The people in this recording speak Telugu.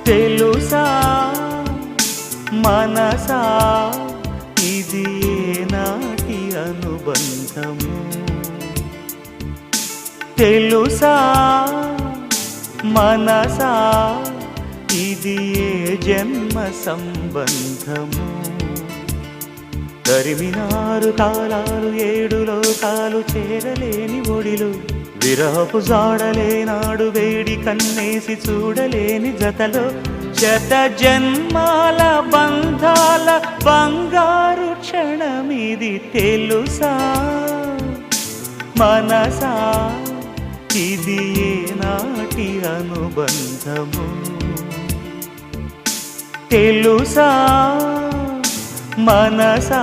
తెలుసా మనసా ఇది ఏనాటి అనుబంధము తెలుసా మనసా ఇది ఏ జన్మ సంబంధము తరిమినారు కాలాలు ఏడు లోకాలు చేరలేని ఒడిలు విరహపు జాడలేనాడు వేడి కన్నేసి చూడలేని జతలో శత జన్మాల బంధాల బంగారు క్షణమిది తెలుసా మనసా ఇది ఏనాటి అనుబంధము తెలుసా మనసా